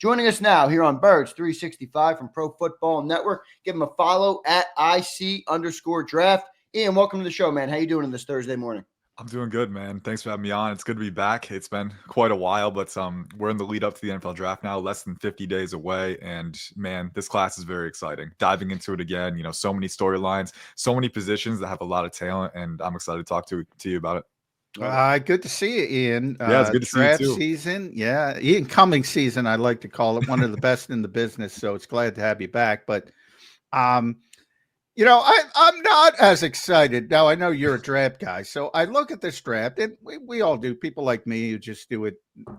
Joining us now here on Birds 365 from Pro Football Network. Give him a follow at IC_draft. Ian, welcome to the show, man. How you doing this Thursday morning? I'm doing good, man. Thanks for having me on. It's good to be back. It's been quite a while, but we're in the lead up to the NFL draft now, less than 50 days away. And man, this class is very exciting. Diving into it again, so many storylines, so many positions that have a lot of talent, and I'm excited to talk to you about it. Good to see you, Ian. Yeah, it's good to see you draft too. Season. Yeah, Ian Cummings season, I like to call it, one of the best in the business. So it's glad to have you back. But I'm not as excited. Now, I know you're a draft guy. So I look at this draft, and we all do. People like me who just do it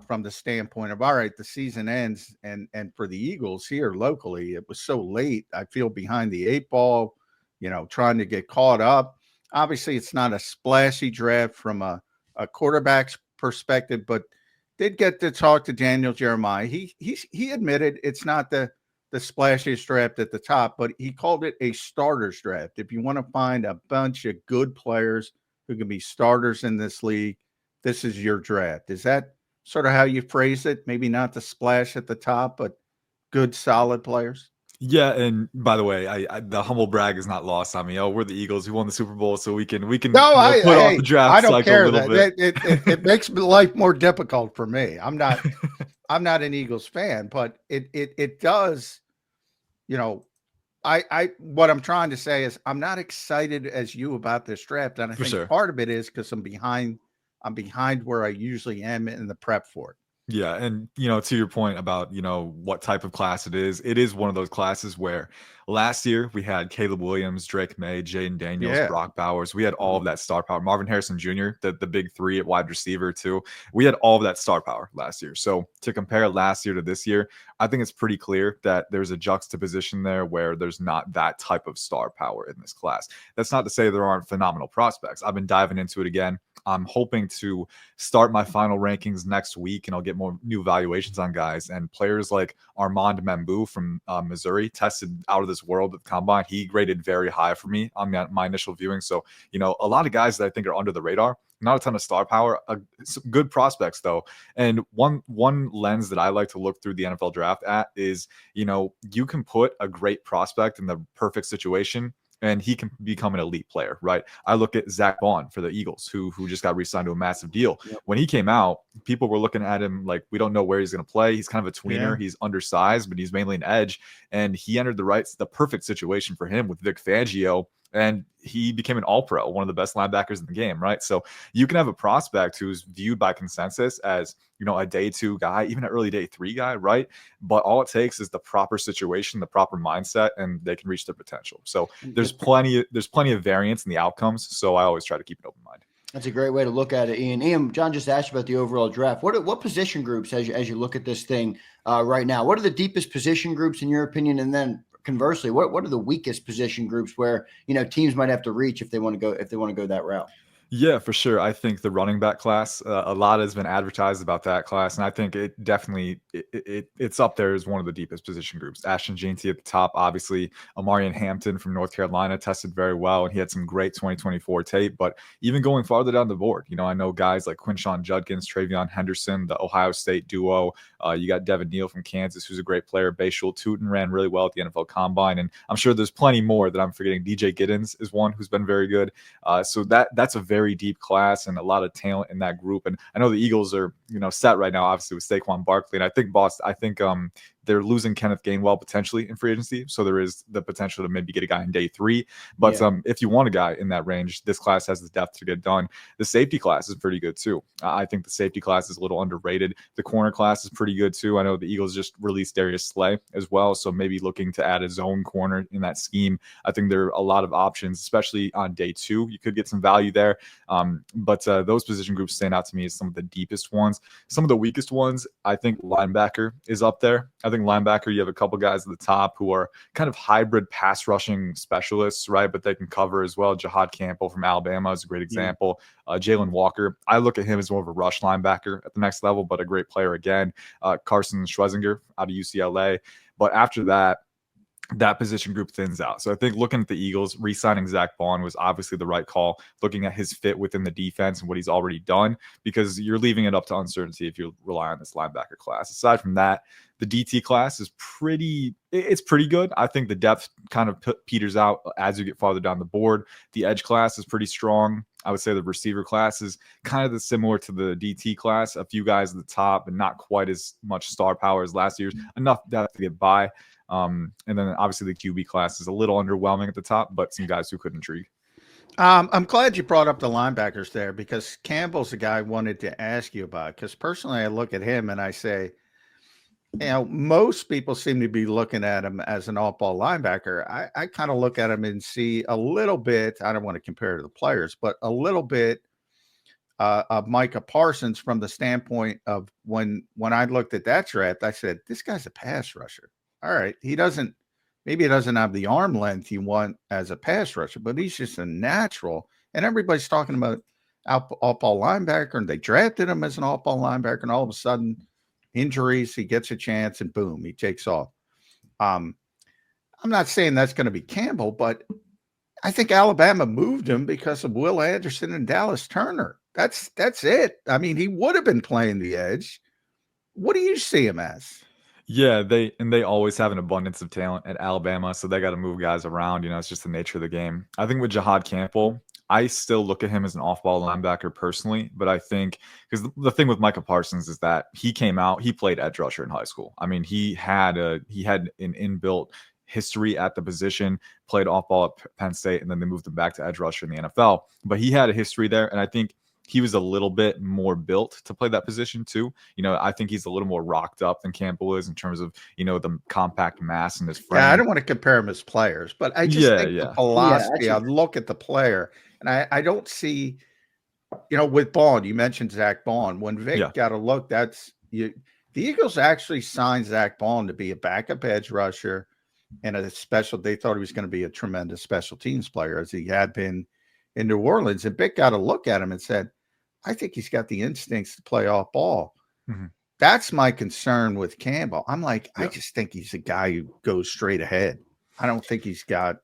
from the standpoint of, all right, the season ends. And for the Eagles here locally, it was so late. I feel behind the eight ball, trying to get caught up. Obviously, it's not a splashy draft from a quarterback's perspective, but did get to talk to Daniel Jeremiah. He admitted it's not the splashiest draft at the top, but he called it a starters draft. If you want to find a bunch of good players who can be starters in this league, this is your draft. Is that sort of how you phrase it? Maybe not the splash at the top, but good, solid players? Yeah, and by the way, the humble brag is not lost on me. Oh, we're the Eagles. We won the Super Bowl, so we can put off the draft I don't cycle care a little bit. It makes life more difficult for me. I'm not an Eagles fan, but it does. What I'm trying to say is I'm not excited as you about this draft, and I think part of it is because I'm behind where I usually am in the prep for it. Yeah, and to your point about what type of class it is one of those classes where last year we had Caleb Williams, Drake May, Jaden Daniels, Brock Bowers. We had all of that star power. Marvin Harrison Jr., the big three at wide receiver too. We had all of that star power last year. So to compare last year to this year, I think it's pretty clear that there's a juxtaposition there where there's not that type of star power in this class. That's not to say there aren't phenomenal prospects. I've been diving into it again. I'm hoping to start my final rankings next week, and I'll get more new evaluations on guys. And players like Armand Membu from Missouri tested out of this world at the combine. He graded very high for me on my initial viewing. So, a lot of guys that I think are under the radar. Not a ton of star power, some good prospects though. And one lens that I like to look through the NFL draft at is, you can put a great prospect in the perfect situation and he can become an elite player, right? I look at Zach Vaughn for the Eagles, who just got re-signed to a massive deal. Yep. When he came out, people were looking at him like, we don't know where he's going to play. He's kind of a tweener. Yeah. He's undersized, but he's mainly an edge. And he entered the perfect situation for him with Vic Fangio. And he became an all-pro, one of the best linebackers in the game, right? So you can have a prospect who's viewed by consensus as, a day 2 guy, even an early day 3 guy, right? But all it takes is the proper situation, the proper mindset, and they can reach their potential. So there's plenty of variance in the outcomes. So I always try to keep an open mind. That's a great way to look at it, Ian. Ian, John just asked you about the overall draft. What position groups, as you look at this thing right now, what are the deepest position groups in your opinion? And then conversely, what are the weakest position groups where teams might have to reach if they want to go that route? Yeah, for sure. I think the running back class, a lot has been advertised about that class, and I think it definitely it's up there as one of the deepest position groups. Ashton Jeanty at the top, obviously. Amarian Hampton from North Carolina tested very well, and he had some great 2024 tape. But even going farther down the board, I know guys like Quinshawn Judkins, Travion Henderson, the Ohio State duo. You got Devin Neal from Kansas, who's a great player. Bayshul Tootin ran really well at the NFL Combine, and I'm sure there's plenty more that I'm forgetting. DJ Giddens is one who's been very good. So that's a very deep class and a lot of talent in that group. And I know the Eagles are, set right now, obviously with Saquon Barkley. And I think they're losing Kenneth Gainwell potentially in free agency. So there is the potential to maybe get a guy in day 3. But if you want a guy in that range, this class has the depth to get done. The safety class is pretty good too. I think the safety class is a little underrated. The corner class is pretty good too. I know the Eagles just released Darius Slay as well. So maybe looking to add a zone corner in that scheme. I think there are a lot of options, especially on day 2. You could get some value there. But those position groups stand out to me as some of the deepest ones. Some of the weakest ones, I think linebacker is up there. I think linebacker, you have a couple guys at the top who are kind of hybrid pass rushing specialists, right? But they can cover as well. Jihad Campbell from Alabama is a great example. Jalen Walker, I look at him as more of a rush linebacker at the next level, but a great player again. Carson Schwezinger out of UCLA. But after that, that position group thins out. So I think looking at the Eagles, re-signing Zach Bond was obviously the right call, looking at his fit within the defense and what he's already done, because you're leaving it up to uncertainty if you rely on this linebacker class. Aside from that, the DT class is pretty good. I think the depth kind of peters out as you get farther down the board. The edge class is pretty strong. I would say the receiver class is kind of similar to the DT class. A few guys at the top, but not quite as much star power as last year's. Enough depth to get by. And then obviously the QB class is a little underwhelming at the top, but some guys who could intrigue. I'm glad you brought up the linebackers there, because Campbell's the guy I wanted to ask you about. Because personally, I look at him and I say, most people seem to be looking at him as an off-ball linebacker. I kind of look at him and see a little bit, I don't want to compare to the players, but a little bit of Micah Parsons from the standpoint of when I looked at that draft, I said, this guy's a pass rusher. All right, maybe he doesn't have the arm length you want as a pass rusher, but he's just a natural. And everybody's talking about off-ball linebacker, and they drafted him as an off-ball linebacker, and all of a sudden, injuries, he gets a chance, and boom, he takes off. I'm not saying that's going to be Campbell, but I think Alabama moved him because of Will Anderson and Dallas Turner. That's it. I mean, he would have been playing the edge. What do you see him as? Yeah, they always have an abundance of talent at Alabama, so they got to move guys around. It's just the nature of the game. I think with Jihad Campbell, I still look at him as an off-ball linebacker personally, but I think because the thing with Micah Parsons is that he came out, he played edge rusher in high school. I mean, he had an inbuilt history at the position, played off-ball at Penn State, and then they moved him back to edge rusher in the NFL. But he had a history there, and I think he was a little bit more built to play that position too. I think he's a little more rocked up than Campbell is in terms of, the compact mass in his frame. Yeah, I don't want to compare him as players, but I just think the velocity, I look at the player, and I don't see, with Bond, you mentioned Zach Bond. When Vic got a look, the Eagles actually signed Zach Bond to be a backup edge rusher and they thought he was going to be a tremendous special teams player, as he had been in New Orleans. And Vic got a look at him and said, I think he's got the instincts to play off ball. Mm-hmm. That's my concern with Campbell. I'm like, I just think he's a guy who goes straight ahead. I don't think he's got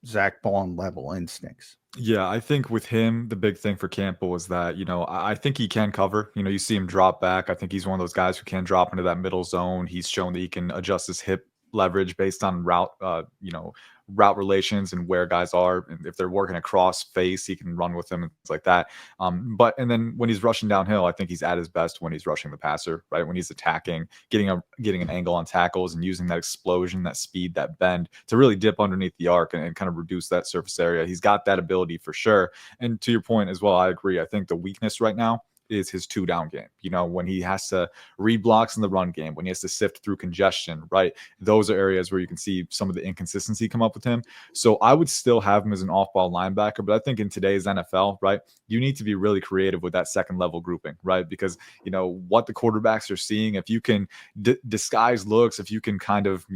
Zach Bond level instincts. Yeah, I think with him, the big thing for Campbell is that, I think he can cover. You see him drop back. I think he's one of those guys who can drop into that middle zone. He's shown that he can adjust his hip leverage based on route relations and where guys are. And if they're working across face, he can run with them and things like that. And then when he's rushing downhill, I think he's at his best when he's rushing the passer, right? When he's attacking, getting an angle on tackles and using that explosion, that speed, that bend to really dip underneath the arc and kind of reduce that surface area. He's got that ability for sure. And to your point as well, I agree. I think the weakness right now is his 2-down game. When he has to read blocks in the run game, when he has to sift through congestion, right? Those are areas where you can see some of the inconsistency come up with him. So I would still have him as an off-ball linebacker, but I think in today's NFL, right, you need to be really creative with that second level grouping, right? Because, what the quarterbacks are seeing, if you can disguise looks, if you can kind of,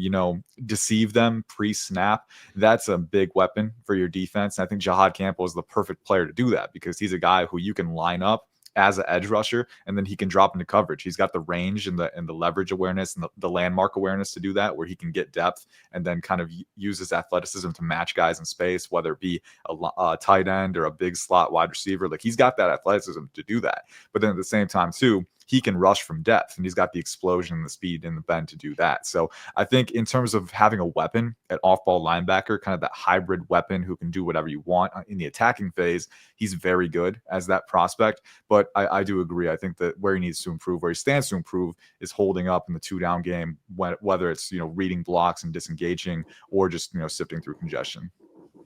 deceive them pre-snap, that's a big weapon for your defense. And I think Jihad Campbell is the perfect player to do that, because he's a guy who you can line up as an edge rusher, and then he can drop into coverage. He's got the range and the leverage awareness and the landmark awareness to do that, where he can get depth and then kind of use his athleticism to match guys in space, whether it be a tight end or a big slot wide receiver. Like, he's got that athleticism to do that. But then at the same time too, he can rush from depth, and he's got the explosion, the speed, and the bend to do that. So I think in terms of having a weapon at off-ball linebacker, kind of that hybrid weapon who can do whatever you want in the attacking phase, he's very good as that prospect. But I do agree. I think that where he needs to improve, where he stands to improve, is holding up in the 2-down game, whether it's reading blocks and disengaging, or just sifting through congestion.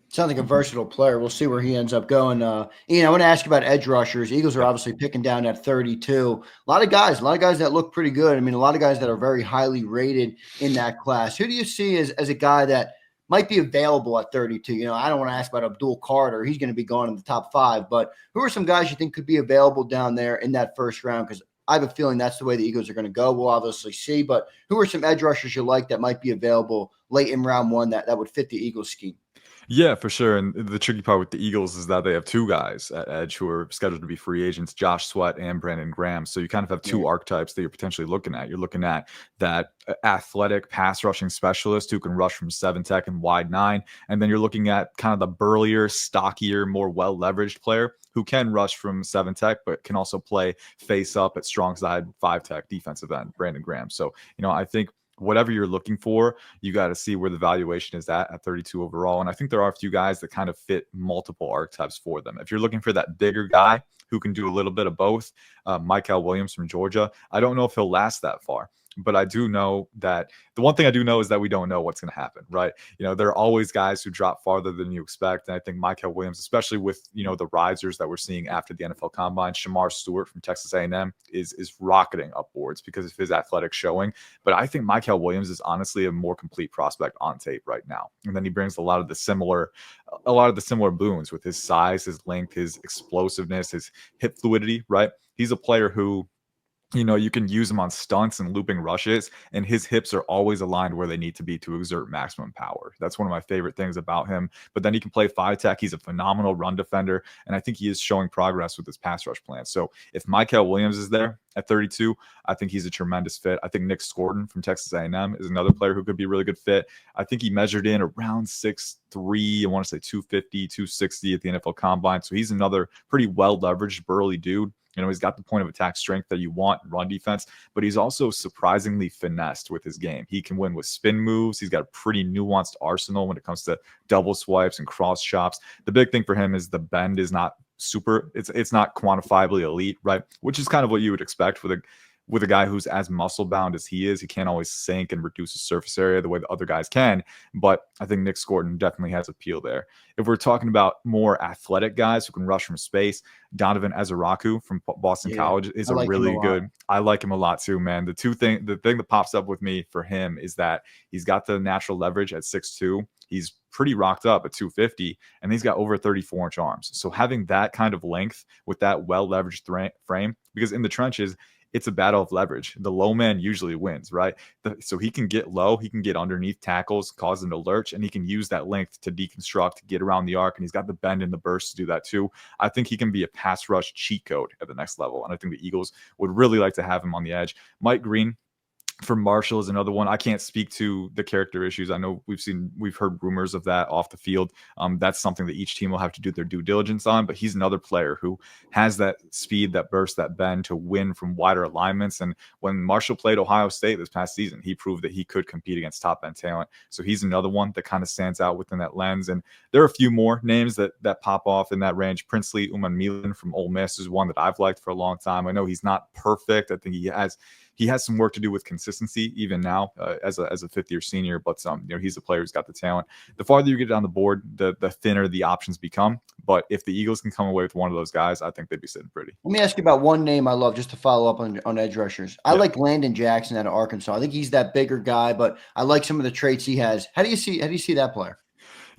Sounds like a versatile player. We'll see where he ends up going. Ian, I want to ask you about edge rushers. Eagles are obviously picking down at 32. A lot of guys that look pretty good. I mean, a lot of guys that are very highly rated in that class. Who do you see as a guy that might be available at 32? I don't want to ask about Abdul Carter. He's going to be going in the top 5. But who are some guys you think could be available down there in that first round? Because I have a feeling that's the way the Eagles are going to go. We'll obviously see. But who are some edge rushers you like that might be available late in round 1 that would fit the Eagles scheme? Yeah, for sure. And the tricky part with the Eagles is that they have two guys at edge who are scheduled to be free agents, Josh Sweat and Brandon Graham. So you kind of have two Right. archetypes that you're potentially looking at. You're looking at that athletic pass rushing specialist who can rush from 7 tech and wide 9. And then you're looking at kind of the burlier, stockier, more well leveraged player who can rush from 7 tech, but can also play face up at strong side 5 tech defensive end, Brandon Graham. So, I think whatever you're looking for, you got to see where the valuation is at 32 overall. And I think there are a few guys that kind of fit multiple archetypes for them. If you're looking for that bigger guy who can do a little bit of both, Michael Williams from Georgia, I don't know if he'll last that far. But I do know that the one thing I do know is that we don't know what's going to happen, right? There are always guys who drop farther than you expect. And I think Michael Williams, especially with, the risers that we're seeing after the NFL Combine, Shamar Stewart from Texas A&M is rocketing upwards because of his athletic showing. But I think Michael Williams is honestly a more complete prospect on tape right now. And then he brings a lot of the similar boons with his size, his length, his explosiveness, his hip fluidity, right? He's a player who, you can use him on stunts and looping rushes, and his hips are always aligned where they need to be to exert maximum power. That's one of my favorite things about him. But then he can play 5 tech. He's a phenomenal run defender, and I think he is showing progress with his pass rush plan. So if Michael Williams is there at 32, I think he's a tremendous fit. I think Nick Scordon from Texas A&M is another player who could be a really good fit. I think he measured in around 6'3", I want to say 250, 260 at the NFL Combine. So he's another pretty well-leveraged, burly dude. He's got the point of attack strength that you want in run defense, but he's also surprisingly finessed with his game. He can win with spin moves. He's got a pretty nuanced arsenal when it comes to double swipes and cross chops. The big thing for him is the bend is not it's not quantifiably elite, right? Which is kind of what you would expect with a guy who's as muscle bound as he is. He can't always sink and reduce his surface area the way the other guys can. But I think Nick Scordon definitely has appeal there. If we're talking about more athletic guys who can rush from space, Donovan Ezeraku from Boston College is I like him a lot too, man. The thing that pops up with me for him is that he's got the natural leverage at 6'2". He's pretty rocked up at 250, and he's got over 34-inch arms. So having that kind of length with that well-leveraged frame, because in the trenches, it's a battle of leverage. The low man usually wins, right? So he can get low, he can get underneath tackles, cause them to lurch, and he can use that length to deconstruct, get around the arc, and he's got the bend and the burst to do that too. I think he can be a pass rush cheat code at the next level, and I think the Eagles would really like to have him on the edge. Mike Green for Marshall is another one. I can't speak to the character issues. I know we've heard rumors of that off the field. That's something that each team will have to do their due diligence on, but he's another player who has that speed, that burst, that bend to win from wider alignments. And when Marshall played Ohio State this past season, he proved that he could compete against top end talent. So he's another one that kind of stands out within that lens. And there are a few more names that pop off in that range. Princely Umanmielen from Ole Miss is one that I've liked for a long time. I know he's not perfect. I think he has some work to do with consistency even now as a fifth-year senior, but he's a player who's got the talent. The farther you get down the board, the thinner the options become. But if the Eagles can come away with one of those guys, I think they'd be sitting pretty. Let me ask you about one name I love just to follow up on edge rushers. I like Landon Jackson out of Arkansas. I think he's that bigger guy, but I like some of the traits he has. How do you see that player?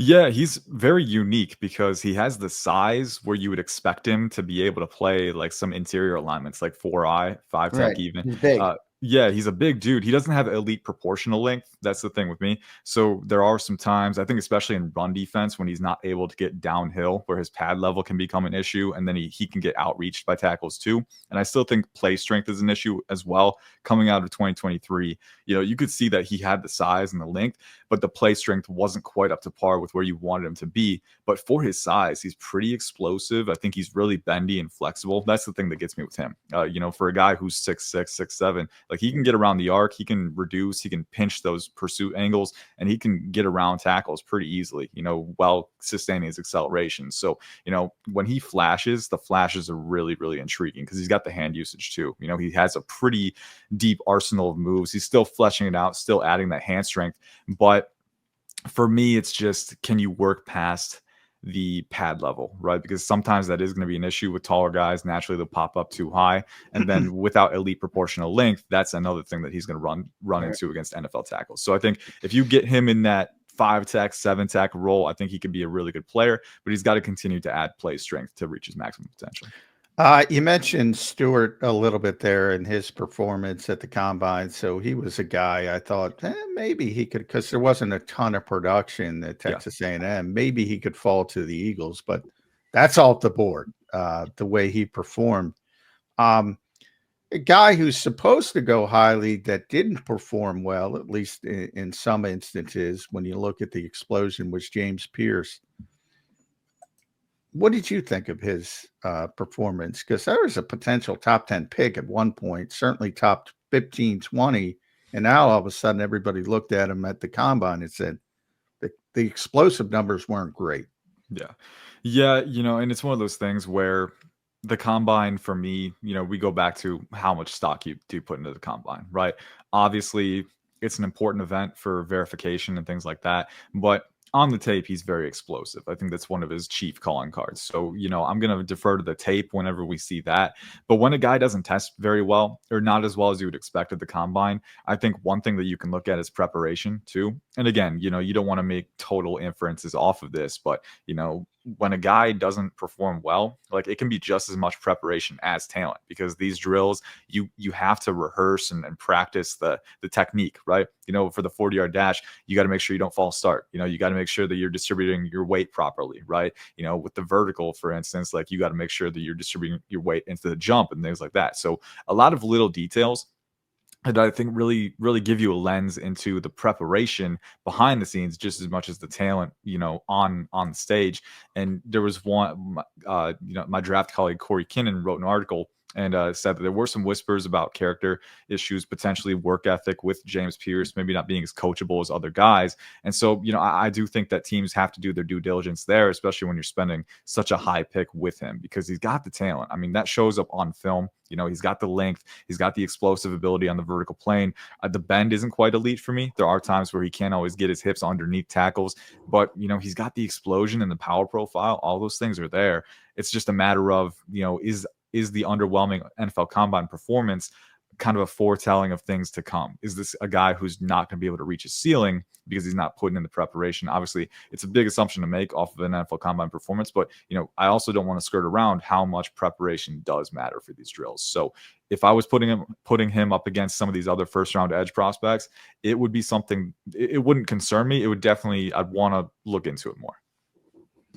Yeah, he's very unique because he has the size where you would expect him to be able to play like some interior alignments, like 4i, 5 tech even. He's big. Yeah, he's a big dude. He doesn't have elite proportional length. That's the thing with me. So there are some times, I think, especially in run defense, when he's not able to get downhill, where his pad level can become an issue, and then he can get outreached by tackles too. And I still think play strength is an issue as well. Coming out of 2023, you could see that he had the size and the length, but the play strength wasn't quite up to par with where you wanted him to be. But for his size, he's pretty explosive. I think he's really bendy and flexible. That's the thing that gets me with him. For a guy who's 6'6", 6'7", like he can get around the arc, he can reduce, he can pinch those pursuit angles, and he can get around tackles pretty easily, while sustaining his acceleration. So, when he flashes, the flashes are really, really intriguing because he's got the hand usage too. He has a pretty deep arsenal of moves. He's still fleshing it out, still adding that hand strength. But for me, it's just, can you work past the pad level, right? Because sometimes that is going to be an issue with taller guys. Naturally, they'll pop up too high. And then without elite proportional length, that's another thing that he's going to run into against NFL tackles. So I think if you get him in that 5 tech, 7 tech role, I think he could be a really good player, but he's got to continue to add play strength to reach his maximum potential. You mentioned Stewart a little bit there in his performance at the combine. So he was a guy I thought maybe he could, because there wasn't a ton of production at Yeah. Texas A&M. Maybe he could fall to the Eagles, but that's off the board. The way he performed. A guy who's supposed to go highly that didn't perform well, at least in some instances, when you look at the explosion, was James Pierce. What did you think of his performance? Because there was a potential top 10 pick at one point, certainly top 15, 20. And now all of a sudden, everybody looked at him at the combine and said the explosive numbers weren't great. Yeah. Yeah. And it's one of those things where the combine for me, we go back to how much stock you do put into the combine, right? Obviously, it's an important event for verification and things like that. But on the tape, he's very explosive. I think that's one of his chief calling cards. So, I'm going to defer to the tape whenever we see that. But when a guy doesn't test very well or not as well as you would expect at the combine, I think one thing that you can look at is preparation too. And again, you don't want to make total inferences off of this, but, when a guy doesn't perform well, like it can be just as much preparation as talent, because these drills you have to rehearse and practice the technique, right? For the 40-yard dash, you got to make sure you don't false start. You got to make sure that you're distributing your weight properly, right? With the vertical, for instance, like you got to make sure that you're distributing your weight into the jump and things like that. So a lot of little details that I think really, really give you a lens into the preparation behind the scenes, just as much as the talent, on the stage. And there was one, my draft colleague Corey Kinnan wrote an article and said that there were some whispers about character issues, potentially work ethic with James Pierce, maybe not being as coachable as other guys. And so, I do think that teams have to do their due diligence there, especially when you're spending such a high pick with him, because he's got the talent. I mean, that shows up on film. He's got the length, he's got the explosive ability on the vertical plane. The bend isn't quite elite for me. There are times where he can't always get his hips underneath tackles, but he's got the explosion and the power profile. All those things are there. It's just a matter of, is the underwhelming NFL Combine performance kind of a foretelling of things to come? Is this a guy who's not going to be able to reach his ceiling because he's not putting in the preparation? Obviously, it's a big assumption to make off of an NFL Combine performance, but I also don't want to skirt around how much preparation does matter for these drills. So if I was putting him up against some of these other first round edge prospects, it would be something. It wouldn't concern me. It would definitely. I'd want to look into it more.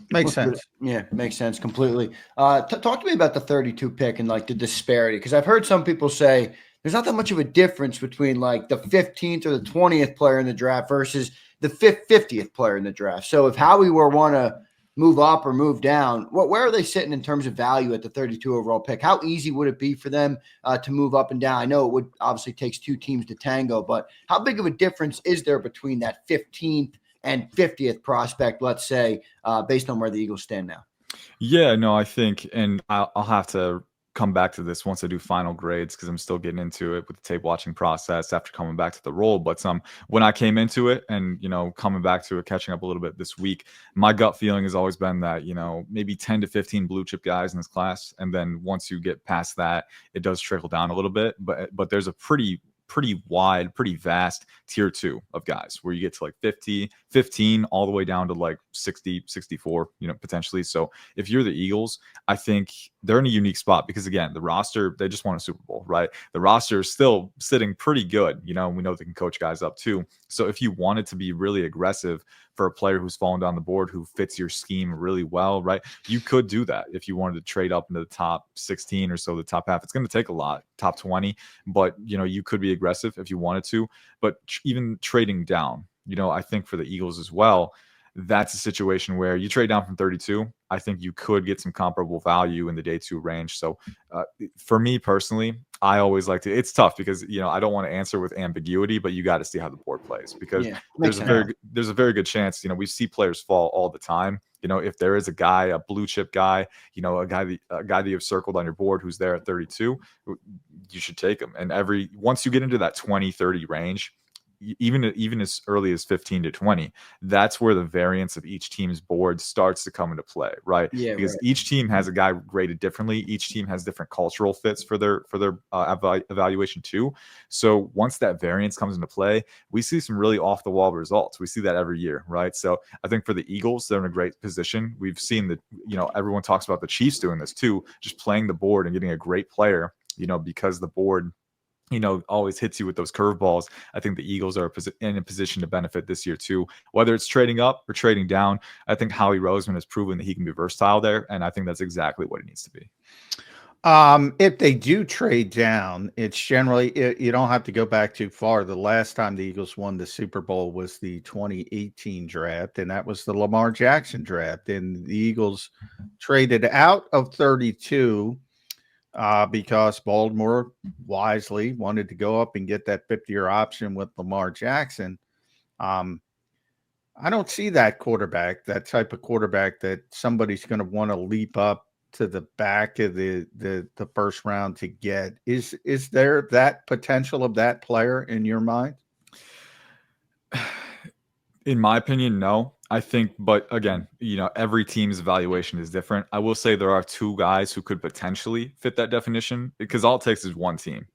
Makes sense. Yeah, makes sense completely. Talk to me about the 32 pick and like the disparity, because I've heard some people say there's not that much of a difference between like the 15th or the 20th player in the draft versus the 50th player in the draft. So if Howie were want to move up or move down, where are they sitting in terms of value at the 32 overall pick? How easy would it be for them to move up and down? I know it would obviously takes two teams to tango, but how big of a difference is there between that 15th and 50th prospect, let's say, based on where the Eagles stand now? Yeah, no, I think, and I'll have to come back to this once I do final grades, because I'm still getting into it with the tape watching process after coming back to the role. But when I came into it and, coming back to it, catching up a little bit this week, my gut feeling has always been that, maybe 10 to 15 blue chip guys in this class. And then once you get past that, it does trickle down a little bit. But there's a pretty wide, pretty vast tier 2 of guys where you get to like 50, 15, all the way down to like 60, 64, potentially. So if you're the Eagles, I think they're in a unique spot because, again, the roster, they just won a Super Bowl, right? The roster is still sitting pretty good. We know they can coach guys up too. So if you wanted to be really aggressive for a player who's fallen down the board, who fits your scheme really well, right? You could do that if you wanted to trade up into the top 16 or so, the top half. It's going to take a lot, top 20, but you could be aggressive if you wanted to. But even trading down, I think for the Eagles as well, that's a situation where you trade down from 32. I think you could get some comparable value in the day 2 range. So for me personally, I always like to, it's tough because, I don't want to answer with ambiguity, but you got to see how the board plays, because there's a very good chance, we see players fall all the time. If there is a guy, a blue chip guy, a guy that you've circled on your board who's there at 32, you should take him. And once you get into that 20, 30 range, even as early as 15 to 20, that's where the variance of each team's board starts to come into play, right? Yeah, Because right. each team has a guy graded differently. Each team has different cultural fits for their evaluation too. So once that variance comes into play, we see some really off the wall results. We see that every year, right? So I think for the Eagles, they're in a great position. We've seen that, everyone talks about the Chiefs doing this too, just playing the board and getting a great player, because the board always hits you with those curveballs. I think the Eagles are in a position to benefit this year too, whether it's trading up or trading down. I think Howie Roseman has proven that he can be versatile there, and I think that's exactly what it needs to be. If they do trade down, it's generally, you don't have to go back too far. The last time the Eagles won the Super Bowl was the 2018 draft, and that was the Lamar Jackson draft. And the Eagles traded out of 32 because Baltimore wisely wanted to go up and get that 50-year option with Lamar Jackson. I don't see that type of quarterback that somebody's going to want to leap up to the back of the first round to get. Is there that potential of that player in your mind? In my opinion, no. I think, but again, every team's evaluation is different. I will say there are two guys who could potentially fit that definition, because all it takes is one team,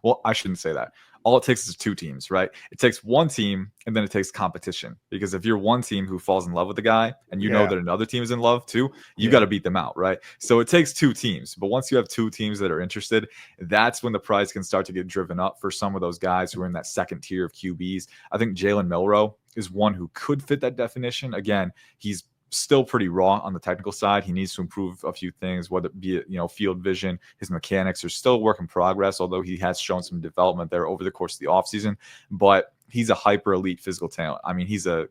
Well, I shouldn't say that. All it takes is two teams, right? It takes one team, and then it takes competition. Because if you're one team who falls in love with the guy and you know that another team is in love too, you got to beat them out, right? So it takes two teams. But once you have two teams that are interested, that's when the price can start to get driven up for some of those guys who are in that second tier of QBs. I think Jalen Milroe is one who could fit that definition. Again, he's still pretty raw on the technical side. He needs to improve a few things, whether it be field vision. His mechanics are still a work in progress, although he has shown some development there over the course of the offseason. But he's a hyper elite physical talent. I mean, he's an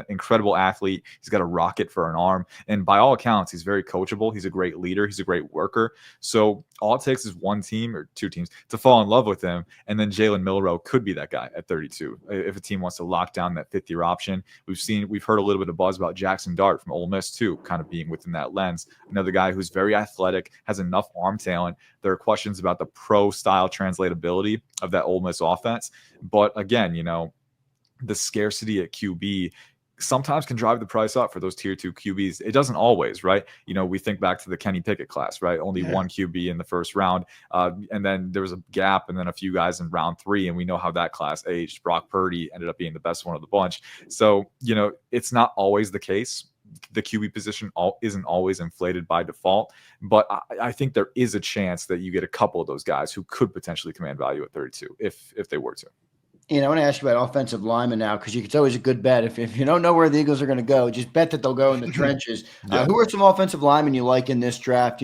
incredible athlete. He's got a rocket for an arm. And by all accounts, he's very coachable. He's a great leader. He's a great worker. So all it takes is one team or two teams to fall in love with him. And then Jalen Milroe could be that guy at 32. If a team wants to lock down that 50-year option, we've heard a little bit of buzz about Jackson Dart from Ole Miss too, kind of being within that lens. Another guy who's very athletic, has enough arm talent. There are questions about the pro style translatability of that Ole Miss offense. But again, the scarcity at QB sometimes can drive the price up for those tier 2 QBs. It doesn't always, right? We think back to the Kenny Pickett class, right? Only one QB in the first round. And then there was a gap and then a few guys in round 3. And we know how that class aged. Brock Purdy ended up being the best one of the bunch. So, it's not always the case. The QB position isn't always inflated by default, but I think there is a chance that you get a couple of those guys who could potentially command value at 32 if they were to. I want to ask you about offensive linemen now, because it's always a good bet. If you don't know where the Eagles are going to go, just bet that they'll go in the trenches. Who are some offensive linemen you like in this draft?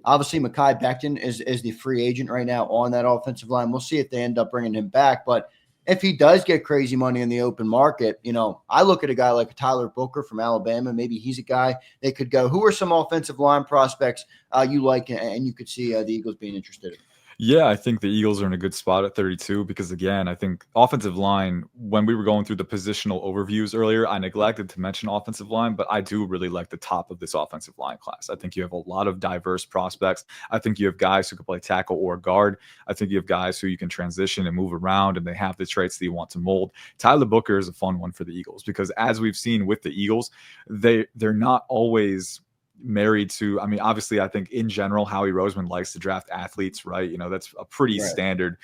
Obviously Mekhi Becton is the free agent right now on that offensive line. We'll see if they end up bringing him back. But if he does get crazy money in the open market, I look at a guy like Tyler Booker from Alabama. Maybe he's a guy they could go. Who are some offensive line prospects you like and you could see the Eagles being interested in? Yeah, I think the Eagles are in a good spot at 32 because, again, I think offensive line, when we were going through the positional overviews earlier, I neglected to mention offensive line, but I do really like the top of this offensive line class. I think you have a lot of diverse prospects. I think you have guys who can play tackle or guard. I think you have guys who you can transition and move around, and they have the traits that you want to mold. Tyler Booker is a fun one for the Eagles because, as we've seen with the Eagles, they're not always married to, obviously, I think in general, Howie Roseman likes to draft athletes, right? That's a pretty standard,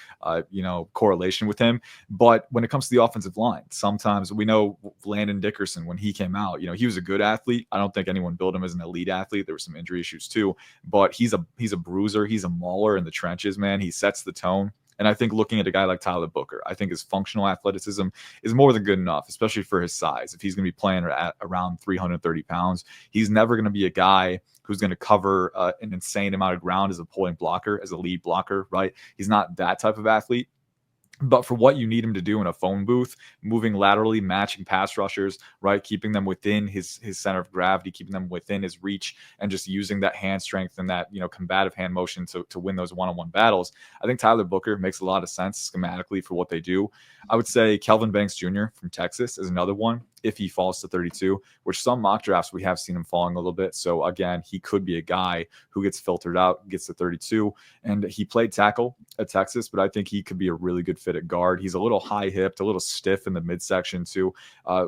correlation with him. But when it comes to the offensive line, sometimes we know Landon Dickerson, when he came out, he was a good athlete. I don't think anyone billed him as an elite athlete. There were some injury issues too, but he's a bruiser. He's a mauler in the trenches, man. He sets the tone. And I think looking at a guy like Tyler Booker, I think his functional athleticism is more than good enough, especially for his size. If he's going to be playing at around 330 pounds, he's never going to be a guy who's going to cover an insane amount of ground as a pulling blocker, as a lead blocker, right? He's not that type of athlete. But for what you need him to do in a phone booth, moving laterally, matching pass rushers, right, keeping them within his center of gravity, keeping them within his reach, and just using that hand strength and that combative hand motion to win those one-on-one battles, I think Tyler Booker makes a lot of sense schematically for what they do. I would say Kelvin Banks Jr. from Texas is another one. if he falls to 32, which some mock drafts we have seen him falling a little bit. So again, he could be a guy who gets filtered out, gets to 32. And he played tackle at Texas, but I think he could be a really good fit at guard. He's a little high hipped, a little stiff in the midsection too,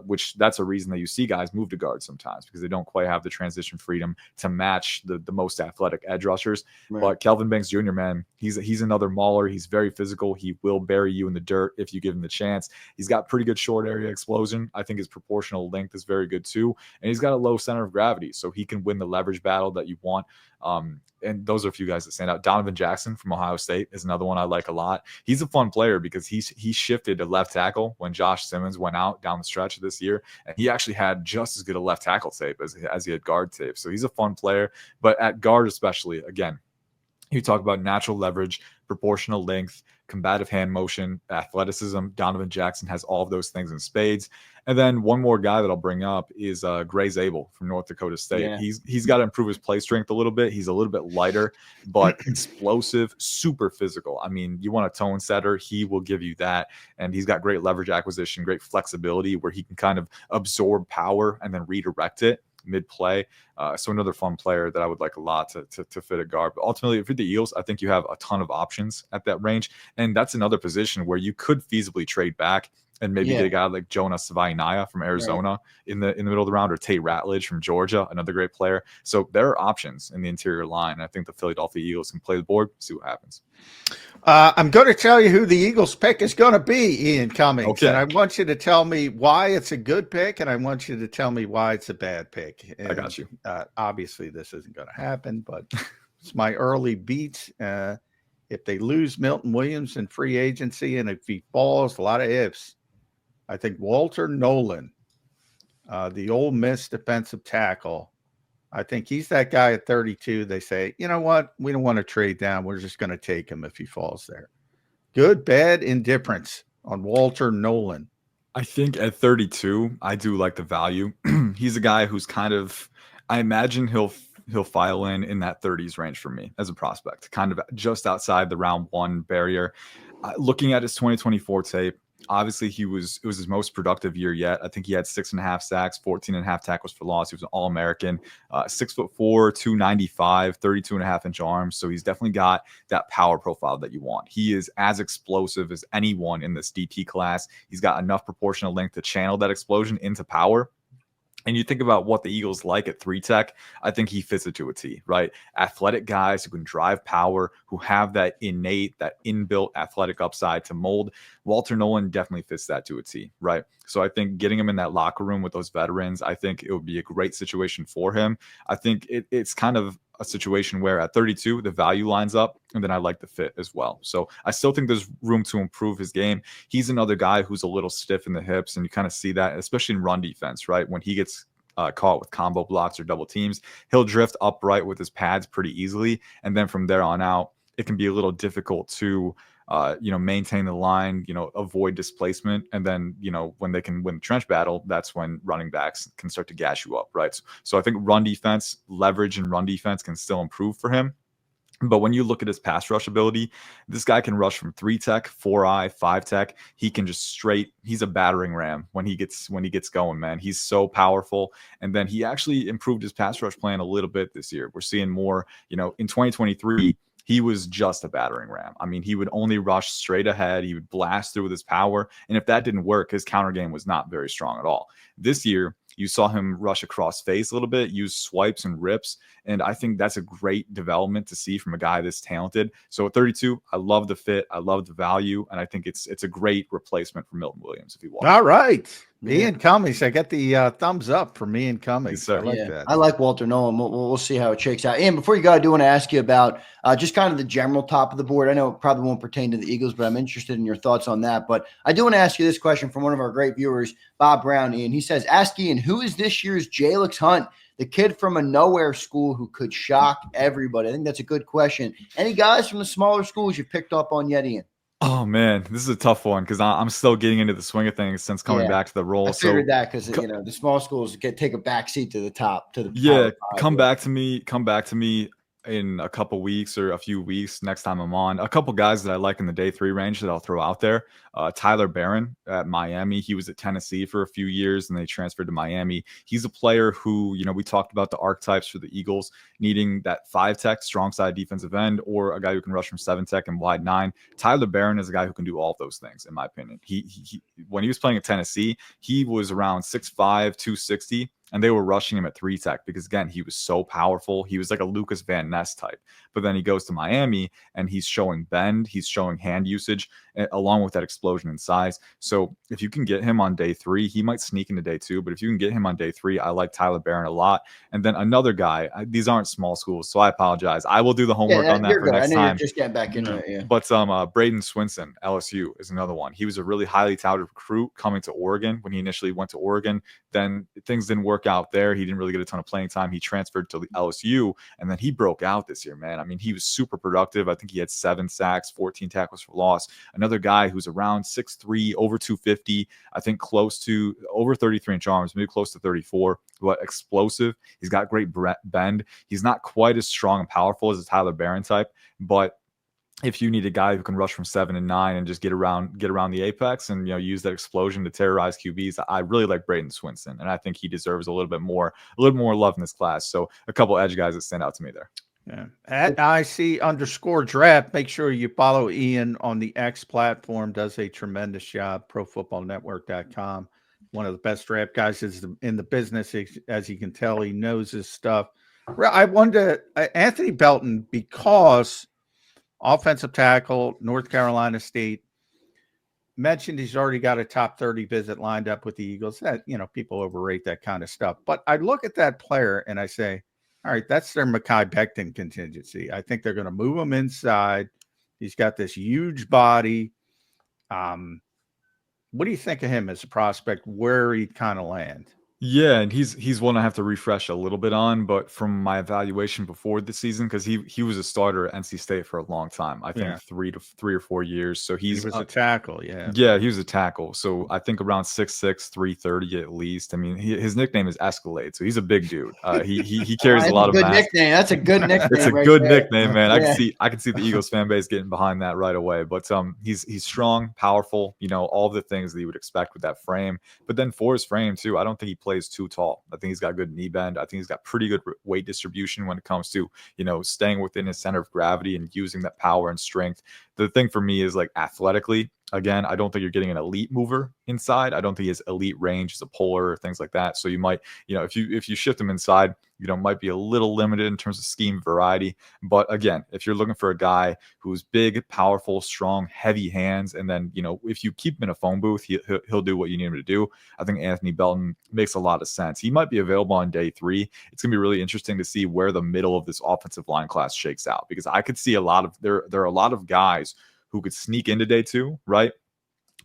which that's a reason that you see guys move to guard sometimes, because they don't quite have the transition freedom to match the most athletic edge rushers. Right. But Kelvin Banks Jr., man, he's another mauler. He's very physical. He will bury you in the dirt if you give him the chance. He's got pretty good short area explosion. I think his proportional length is very good too. And he's got a low center of gravity, so he can win the leverage battle that you want. And those are a few guys that stand out. Donovan Jackson from Ohio State is another one I like a lot. He's a fun player because he shifted to left tackle when Josh Simmons went out down the stretch of this year, and he actually had just as good a left tackle tape as he had guard tape. So he's a fun player. But at guard especially, again, you talk about natural leverage, proportional length, combative hand motion, athleticism. Donovan Jackson has all of those things in spades. And then one more guy that I'll bring up is Gray Zabel from North Dakota State. Yeah. He's got to improve his play strength a little bit. He's a little bit lighter, but explosive, super physical. I mean, you want a tone setter, he will give you that. And he's got great leverage acquisition, great flexibility where he can kind of absorb power and then redirect it mid-play. So another fun player that I would like a lot to fit a guard. But ultimately, if you're the Eagles, I think you have a ton of options at that range. And that's another position where you could feasibly trade back and maybe get a guy like Jonah Savaiinaia from Arizona in the middle of the round, or Tate Ratledge from Georgia, another great player. So there are options in the interior line. I think the Philadelphia Eagles can play the board, see what happens. I'm going to tell you who the Eagles pick is going to be, Ian Cummings. Okay. And I want you to tell me why it's a good pick, and I want you to tell me why it's a bad pick. And, I got you. Obviously, this isn't going to happen, but it's my early beats. If they lose Milton Williams in free agency, and if he falls, a lot of ifs, I think Walter Nolan, the Ole Miss defensive tackle, I think he's that guy at 32. They say, you know what? We don't want to trade down. We're just going to take him if he falls there. Good, bad, indifference on Walter Nolan. I think at 32, I do like the value. He's a guy who's kind of, I imagine he'll file in that 30s range for me as a prospect, kind of just outside the round one barrier. Looking at his 2024 tape, obviously it was his most productive year yet. I think he had 6.5 sacks, 14.5 tackles for loss. He was an All-American, 6'4", 295, 32.5-inch arms. So he's definitely got that power profile that you want. He is as explosive as anyone in this DT class. He's got enough proportional length to channel that explosion into power. And you think about what the Eagles like at 3-tech, I think he fits it to a T, right? Athletic guys who can drive power, who have that innate, that inbuilt athletic upside to mold. Walter Nolan definitely fits that to a T, right? So I think getting him in that locker room with those veterans, I think it would be a great situation for him. I think it's kind of a situation where at 32, the value lines up, and then I like the fit as well. So I still think there's room to improve his game. He's another guy who's a little stiff in the hips, and you kind of see that, especially in run defense, right? When he gets caught with combo blocks or double teams, he'll drift upright with his pads pretty easily. And then from there on out, it can be a little difficult to maintain the line, avoid displacement. And then, when they can win the trench battle, that's when running backs can start to gash you up, right? So I think run defense, leverage and run defense can still improve for him. But when you look at his pass rush ability, this guy can rush from 3-tech, 4-eye, 5-tech. He can just he's a battering ram when he gets going, man. He's so powerful. And then he actually improved his pass rush plan a little bit this year. We're seeing more, in 2023, he was just a battering ram. I mean, he would only rush straight ahead. He would blast through with his power. And if that didn't work, his counter game was not very strong at all. This year, you saw him rush across face a little bit, use swipes and rips. And I think that's a great development to see from a guy this talented. So at 32, I love the fit. I love the value. And I think it's a great replacement for Milton Williams if he wants. All right. Ian Cummings. I get the thumbs up for me and Cummings. Yes, I like that. I like Walter Nolan. We'll see how it shakes out. Ian, before you go, I do want to ask you about just kind of the general top of the board. I know it probably won't pertain to the Eagles, but I'm interested in your thoughts on that. But I do want to ask you this question from one of our great viewers, Bob Brown, Ian. He says, ask Ian, who is this year's Jalix Hunt, the kid from a nowhere school who could shock everybody? I think that's a good question. Any guys from the smaller schools you picked up on yet, Ian? Oh, man, this is a tough one because I'm still getting into the swing of things since coming back to the role. I figured that because, the small schools take a back seat to the top. Come back to me. in a couple weeks or a few weeks next time I'm on. A couple guys that I like in the day 3 range that I'll throw out there. Tyler Barron at Miami. He was at Tennessee for a few years and they transferred to Miami. He's a player who, we talked about the archetypes for the Eagles needing that 5-tech, strong side defensive end, or a guy who can rush from 7-tech and wide 9. Tyler Barron is a guy who can do all of those things, in my opinion. He when he was playing at Tennessee, he was around 6'5", 260. And they were rushing him at 3-tech because, again, he was so powerful. He was like a Lucas Van Ness type. But then he goes to Miami and he's showing bend. He's showing hand usage along with that explosion in size. So if you can get him on day 3, he might sneak into day 2. But if you can get him on day 3, I like Tyler Barron a lot. And then another guy, these aren't small schools, so I apologize. I will do the homework on that for next time. You're just getting back into it, yeah. But Braden Swinson, LSU, is another one. He was a really highly touted recruit coming to Oregon when he initially went to Oregon. Then things didn't work out there. He didn't really get a ton of playing time. He transferred to the LSU, and then he broke out this year, man. I mean, he was super productive. I think he had 7 sacks, 14 tackles for loss. Another guy who's around 6'3", over 250, I think close to over 33-inch arms, maybe close to 34, but explosive. He's got great bend. He's not quite as strong and powerful as a Tyler Barron type, but if you need a guy who can rush from 7 and 9 and just get around the apex and use that explosion to terrorize QBs, I really like Braden Swinson, and I think he deserves a little more love in this class. So a couple edge guys that stand out to me there. Yeah. At IC_draft, make sure you follow Ian on the X platform. Does a tremendous job. ProFootballNetwork.com. One of the best draft guys in the business, as you can tell. He knows his stuff. I wonder, Anthony Belton, because offensive tackle, North Carolina State, mentioned he's already got a top 30 visit lined up with the Eagles. That, people overrate that kind of stuff. But I look at that player and I say, all right, that's their Mekhi Becton contingency. I think they're going to move him inside. He's got this huge body. What do you think of him as a prospect, where he'd kind of land? Yeah, and he's one I have to refresh a little bit on, but from my evaluation before the season, because he was a starter at NC State for a long time, I think 3 or 4 years. So he was a tackle, yeah. Yeah, he was a tackle. So I think around 6'6", 330 at least. I mean, his nickname is Escalade, so he's a big dude. He carries a lot of mass. Nickname. That's a good nickname. It's a good nickname, man. I can see the Eagles fan base getting behind that right away. But he's strong, powerful, all the things that you would expect with that frame. But then for his frame too, I don't think he plays too tall. I think he's got good knee bend. I think he's got pretty good weight distribution when it comes to, staying within his center of gravity and using that power and strength. The thing for me is, like, athletically, again, I don't think you're getting an elite mover inside. I don't think he has elite range as a puller or things like that. So you might, if you shift him inside, might be a little limited in terms of scheme variety. But again, if you're looking for a guy who's big, powerful, strong, heavy hands, and then, if you keep him in a phone booth, he'll do what you need him to do. I think Anthony Belton makes a lot of sense. He might be available on day 3. It's going to be really interesting to see where the middle of this offensive line class shakes out, because I could see there are a lot of guys who could sneak into day 2, right?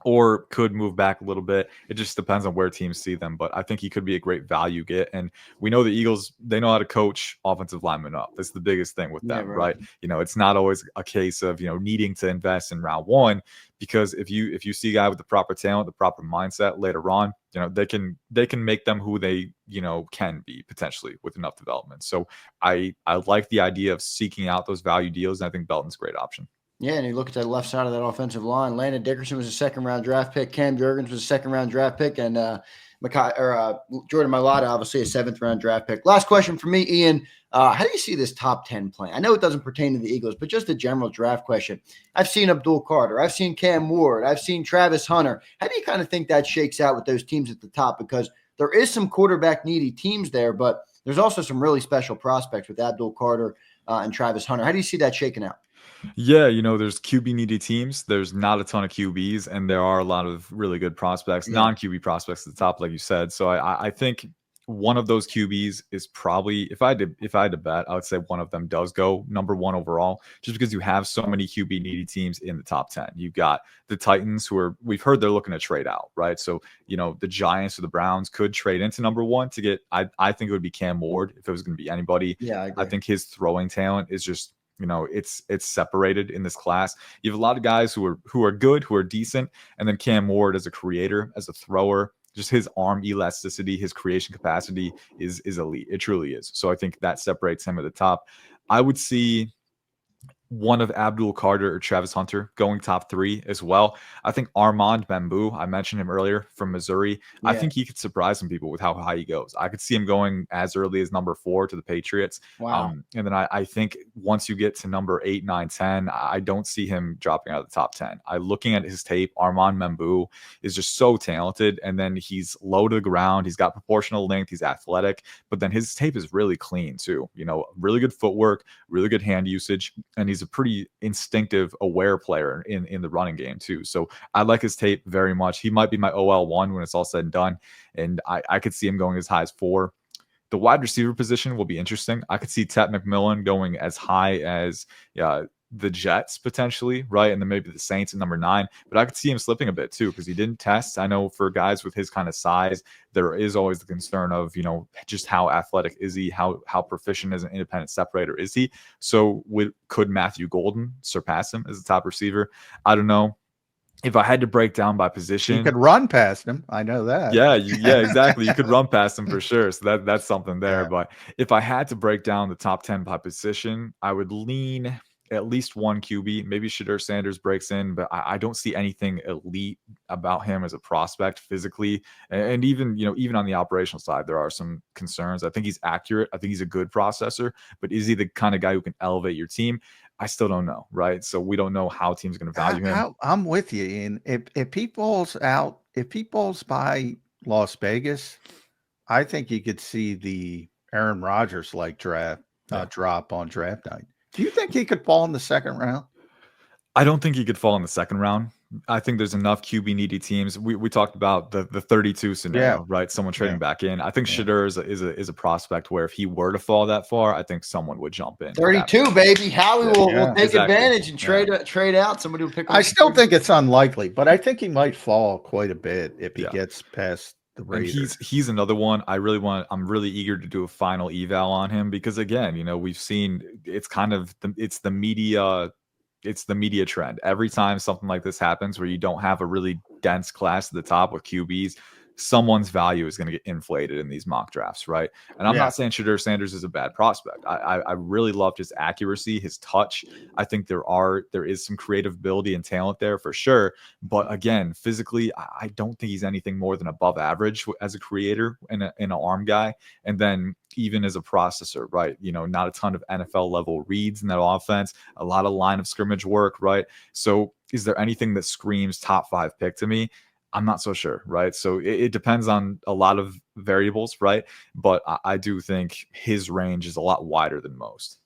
Or could move back a little bit. It just depends on where teams see them. But I think he could be a great value get. And we know the Eagles, they know how to coach offensive linemen up. That's the biggest thing with them, right? It's not always a case of, needing to invest in round 1, because if you see a guy with the proper talent, the proper mindset later on, they can make them who they, can be potentially with enough development. So I like the idea of seeking out those value deals. And I think Belton's a great option. Yeah, and you look at the left side of that offensive line. Landon Dickerson was a 2nd-round draft pick. Cam Jurgens was a 2nd-round draft pick, and Jordan Mailata, obviously a 7th-round draft pick. Last question for me, Ian. How do you see this top 10 playing? I know it doesn't pertain to the Eagles, but just a general draft question. I've seen Abdul Carter. I've seen Cam Ward. I've seen Travis Hunter. How do you kind of think that shakes out with those teams at the top? Because there is some quarterback-needy teams there, but there's also some really special prospects with Abdul Carter and Travis Hunter. How do you see that shaking out? Yeah, there's QB needy teams. There's not a ton of QBs, and there are a lot of really good prospects, non-QB prospects at the top, like you said. So I think one of those QBs is probably, if I had to bet, I would say one of them does go number 1 overall, just because you have so many QB needy teams in the top 10. You've got the Titans, we've heard they're looking to trade out, right? So, the Giants or the Browns could trade into number 1 to get, I think it would be Cam Ward if it was going to be anybody. Yeah, I agree. I think his throwing talent is just, it's separated in this class. You have a lot of guys who are good, who are decent, and then Cam Ward as a creator, as a thrower, just his arm elasticity, his creation capacity is elite. It truly is. So I think that separates him at the top. I would see one of Abdul Carter or Travis Hunter going top 3 as well. I think Armand Bamboo, I mentioned him earlier from Missouri. I think he could surprise some people with how high he goes. I could see him going as early as number 4 to the Patriots. Wow. And then I think once you get to number 8, 9, 10, I don't see him dropping out of the top 10. Looking at his tape, Armand Bamboo is just so talented. And then he's low to the ground. He's got proportional length. He's athletic. But then his tape is really clean too. Really good footwork, really good hand usage. And he's a pretty instinctive, aware player in the running game too. So I like his tape very much. He might be my OL1 when it's all said and done. And I could see him going as high as 4. The wide receiver position will be interesting. I could see Tet McMillan going as high as the Jets potentially, right? And then maybe the Saints at number 9. But I could see him slipping a bit too because he didn't test. I know for guys with his kind of size, there is always the concern of, just how athletic is he? How proficient as an independent separator is he? So could Matthew Golden surpass him as a top receiver? I don't know. If I had to break down by position, you could run past him. I know that. Yeah, exactly. You could run past him for sure. So that's something there. Yeah. But if I had to break down the top 10 by position, I would lean at least one QB. Maybe Shadur Sanders breaks in, but I don't see anything elite about him as a prospect physically. And even on the operational side, there are some concerns. I think he's accurate. I think he's a good processor, but is he the kind of guy who can elevate your team? I still don't know, right? So we don't know how teams are going to value him. I'm with you, Ian. If he falls by Las Vegas, I think you could see the Aaron Rodgers like drop on draft night. Do you think he could fall in the second round? I don't think he could fall in the second round. I think there's enough QB needy teams. We talked about the 32 scenario, right? Someone trading back in. I think Shadur is a prospect where if he were to fall that far, I think someone would jump in. 32, baby. Howie will take advantage and trade out. Somebody will pick up. I still think it's unlikely, but I think he might fall quite a bit if he gets past the Raiders. And he's another one I'm really eager to do a final eval on him because again, we've seen it's the media trend. Every time something like this happens where you don't have a really dense class at the top with QBs, someone's value is going to get inflated in these mock drafts, right? And I'm not saying Shadur Sanders is a bad prospect. I really loved his accuracy, his touch. I think there is some creative ability and talent there for sure. But again, physically, I don't think he's anything more than above average as a creator and an arm guy. And then even as a processor, right? Not a ton of NFL level reads in that offense, a lot of line of scrimmage work, right? So is there anything that screams top 5 pick to me? I'm not so sure, right? So it depends on a lot of variables, right? But I do think his range is a lot wider than most.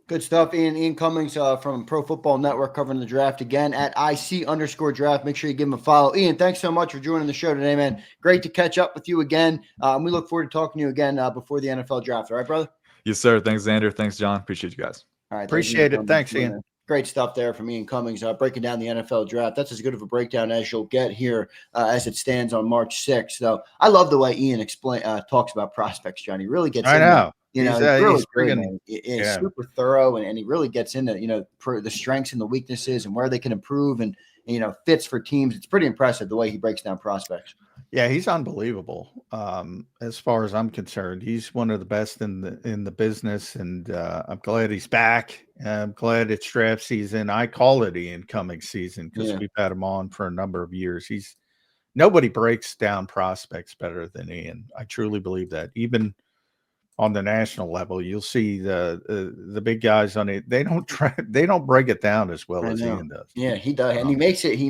Good stuff, Ian Cummings from Pro Football Network covering the draft again at IC_draft. Make sure you give him a follow. Ian, thanks so much for joining the show today, man. Great to catch up with you again. We look forward to talking to you again before the NFL draft. All right, brother? Yes, sir. Thanks, Zander. Thanks, John. Appreciate you guys. All right. Appreciate it. Thanks, Ian. Great stuff there from Ian Cummings, breaking down the NFL draft. That's as good of a breakdown as you'll get here as it stands on March 6th. So I love the way Ian talks about prospects, John. He really gets into he's super thorough, and he really gets into, the strengths and the weaknesses and where they can improve and fits for teams. It's pretty impressive the way he breaks down prospects. Yeah, he's unbelievable. As far as I'm concerned, he's one of the best in the business, and I'm glad he's back. I'm glad it's draft season. I call it Ian Cummings season because we've had him on for a number of years. Nobody breaks down prospects better than Ian. I truly believe that. Even on the national level, you'll see the big guys on it. They don't break it down as well as Ian does. Yeah, he does, and he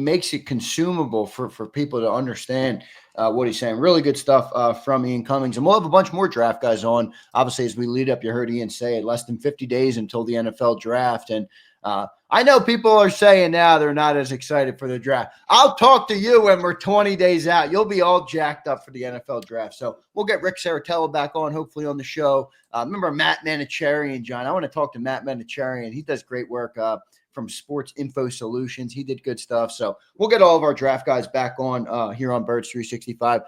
makes it consumable for people to understand what he's saying. Really good stuff from Ian Cummings, and we'll have a bunch more draft guys on. Obviously, as we lead up, you heard Ian say it, less than 50 days until the NFL draft, and I know people are saying now they're not as excited for the draft. I'll talk to you when we're 20 days out. You'll be all jacked up for the NFL draft. So we'll get Rick Saratella back on, hopefully, on the show. Remember Matt Manicherian, John? I want to talk to Matt Manicherian. He does great work from Sports Info Solutions. He did good stuff. So we'll get all of our draft guys back on here on Birds 365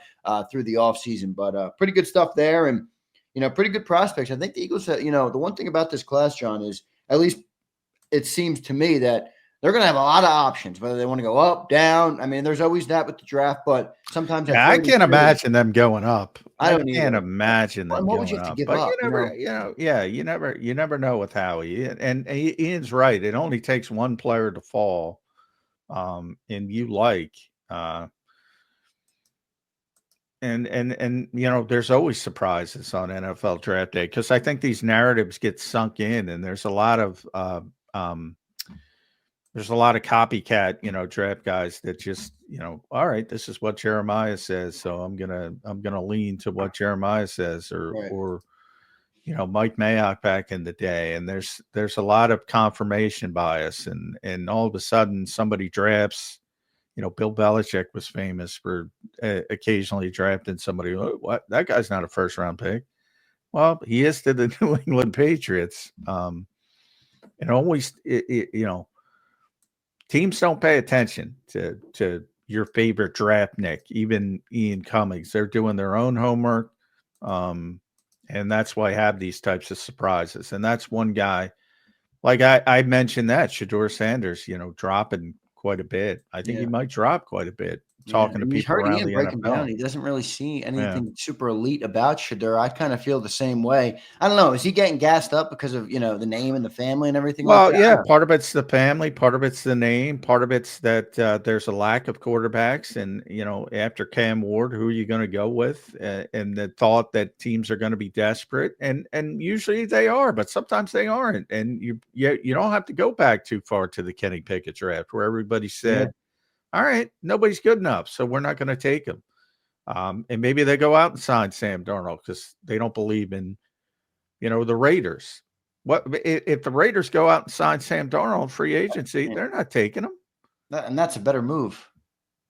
through the offseason. But pretty good stuff there and, pretty good prospects. I think the Eagles, the one thing about this class, John, is at least it seems to me that they're going to have a lot of options, whether they want to go up, down. I mean, there's always that with the draft, but sometimes I can't imagine them going up. I don't can't either. imagine them What would you going have to up. give But up? you never, yeah, you never know with Howie. And Ian's right. It only takes one player to fall. And you and there's always surprises on NFL draft day, because I think these narratives get sunk in, and there's a lot of copycat, draft guys that just, all right, this is what Jeremiah says, so I'm gonna lean to what Jeremiah says, Right. or Mike Mayock back in the day, and there's a lot of confirmation bias, and all of a sudden somebody drafts. Bill Belichick was famous for occasionally drafting somebody. "Oh, what? That guy's not a first round pick." Well, he is to the New England Patriots. And always, teams don't pay attention to your favorite draft Nick, even Ian Cummings. They're doing their own homework. And that's why I have these types of surprises. And that's one guy, like I mentioned, that Shedeur Sanders, dropping quite a bit. I think he might drop quite a bit, talking to And you people heard around Ian the break him down. NFL. He doesn't really see anything super elite about Shedeur. I kind of feel the same way. I don't know. Is he getting gassed up because of, the name and the family and everything like Well, that? yeah, part of it's the family, part of it's the name, part of it's that there's a lack of quarterbacks. And, after Cam Ward, who are you going to go with? And the thought that teams are going to be desperate. And usually they are, but sometimes they aren't. And you don't have to go back too far to the Kenny Pickett draft, where everybody said, all right, nobody's good enough, so we're not going to take him. And maybe they go out and sign Sam Darnold because they don't believe in, the Raiders. What if the Raiders go out and sign Sam Darnold free agency? They're not taking him. And that's a better move,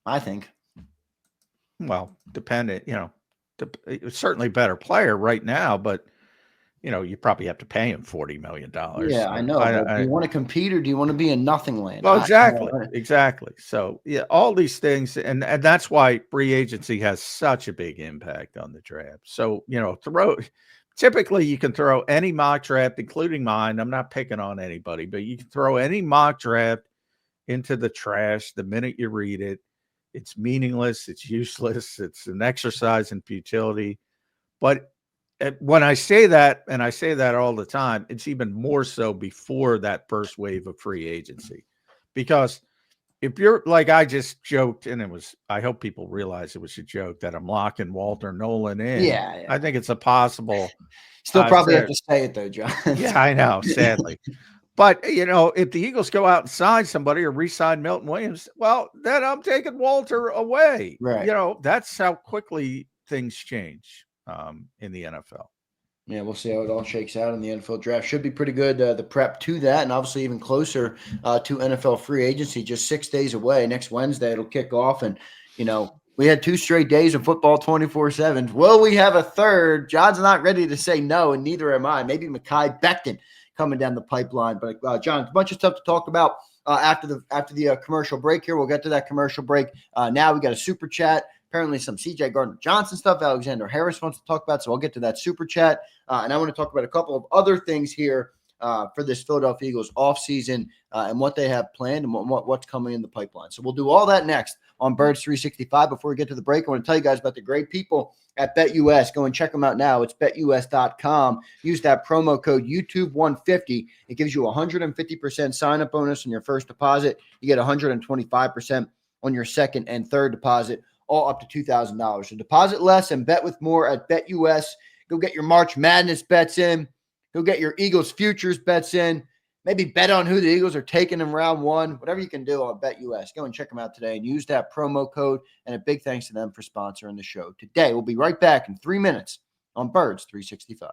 I think. Well, dependent, certainly better player right now, but you probably have to pay him $40 million. Yeah, I know. But do you want to compete, or do you want to be in nothing land? Well, exactly. So yeah, all these things, and that's why free agency has such a big impact on the draft. So typically you can throw any mock draft, including mine. I'm not picking on anybody, but you can throw any mock draft into the trash the minute you read it. It's meaningless. It's useless. It's an exercise in futility. But when I say that, and I say that all the time, it's even more so before that first wave of free agency. Because if you're like, I just joked, and I hope people realize it was a joke, that I'm locking Walter Nolan in. Yeah. I think it's a possible. Still probably have to say it though, John. Yeah, I know, sadly. But, if the Eagles go out and sign somebody or re-sign Milton Williams, well, then I'm taking Walter away. Right. That's how quickly things change in the NFL. Yeah, we'll see how it all shakes out in the NFL draft. Should be pretty good, the prep to that, and obviously even closer to NFL free agency, just 6 days away. Next Wednesday, it'll kick off. And, we had 2 straight days of football 24/7. Will we have a third? John's not ready to say no, and neither am I. Maybe Mekhi Becton coming down the pipeline. But, John, a bunch of stuff to talk about after the commercial break here. We'll get to that commercial break. Now we got a super chat. Apparently some CJ Gardner-Johnson stuff Alexander Harris wants to talk about, so I'll get to that super chat. And I want to talk about a couple of other things here for this Philadelphia Eagles offseason and what they have planned and what's coming in the pipeline. So we'll do all that next on Birds 365. Before we get to the break, I want to tell you guys about the great people at BetUS. Go and check them out now. It's betus.com. Use that promo code YouTube150. It gives you a 150% sign-up bonus on your first deposit. You get 125% on your second and third deposit, all up to $2,000. So deposit less and bet with more at BetUS. Go get your March Madness bets in. Go get your Eagles futures bets in. Maybe bet on who the Eagles are taking in round 1. Whatever you can do on BetUS. Go and check them out today and use that promo code. And a big thanks to them for sponsoring the show today. We'll be right back in 3 minutes on Birds 365.